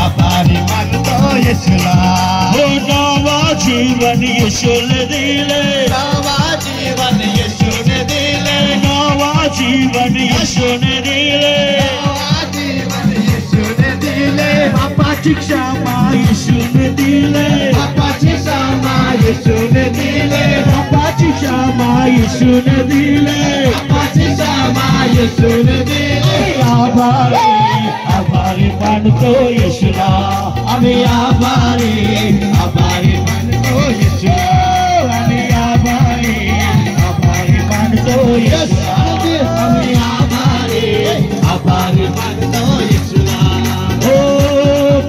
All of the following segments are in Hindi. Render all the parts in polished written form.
आभारी मानतो येशूला हो नवा जीवन येशूने दिले नवा जीवन येशूने दिले नवा जीवन येशूने दिले नवा जीवन येशूने दिले पापाची क्षमा येशूने दिले पापाची क्षमा येशूने दिले पापाची क्षमा येशूने दिले पापाची क्षमा येशूने दिले आभारी मानतो येशूला आम्ही आभारी मानतो येशूला आम्ही आभारी मानतो येशूला आम्ही आभारी मानतो येशूला हो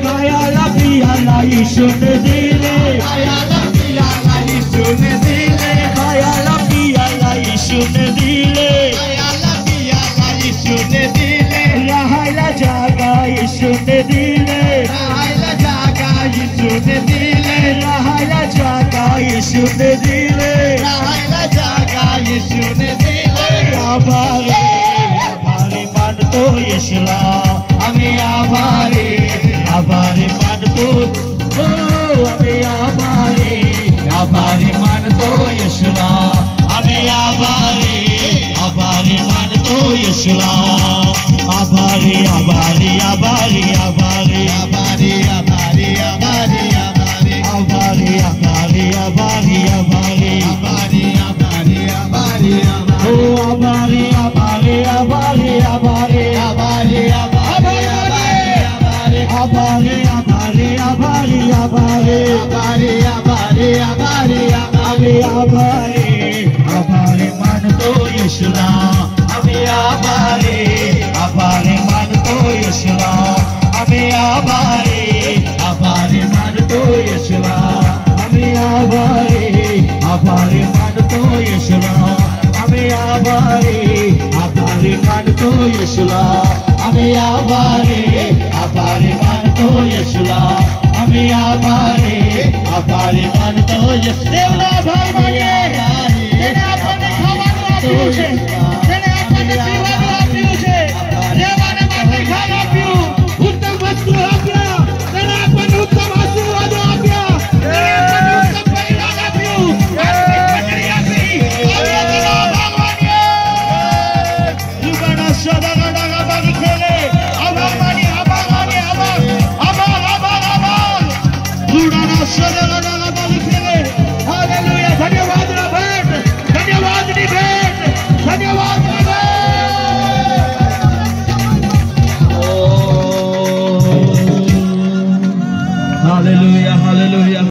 कायाला पियाला येशूने दिले आयाला पियाला येशूने दिले कायाला पियाला येशूने दिले आयाला पियाला येशूने दिले राहायला जागा येशूने दिले राहायला जागा येशूने दिले राहायला जागा येशूने दिले राहायला जागा येशूने दिले आभारी मानतो येशूला आम्ही आभारी मानतो हो आम्ही आभारी मानतो येशूला आम्ही आभारी मानतो येशूला आभारी आभारी आभारी आभारी आभारी आभारी आभारी आभारी आभारी आभारी हो आभारी आभारी आभारी आभारी आभारी आभारी आभारी आभारी आभारी आभारी आभारी मानतो येशूला आम्ही आभारी मानतो येशूला आम्ही आभारी मानतो येशूला आम्ही आभारी मानतो येशूला आम्ही आभारी मानतो येशूला आम्ही आभारी मानतो येशूला आम्ही आभारी मानतो येशूला देवला भाई मागे તેને આપણને ખાવાનું આપ્યું છે તેને આપણને પીવાનું આપ્યું છે રહેવાને માટે ઘર આપ્યું ઉત્તમ વસ્તુ આપ્યા તેને આપણને ઉત્તમ આશીર્વાદો આપ્યા તેને આપણને ઉત્તમ પરિણામ આપ્યું આત્મિક પકડી આપી આપણે તેનો આભાર માનીએ યુગાના સદાગડા બાગી ખેલે આભાર માનીએ યુગાના સદાગડા બાગી ખેલે હાલેલુયા ધન્યવાદ ના ભેટ ધન્યવાદની ભેટ ધન્યવાદ ના ભેટ Hallelujah, hallelujah.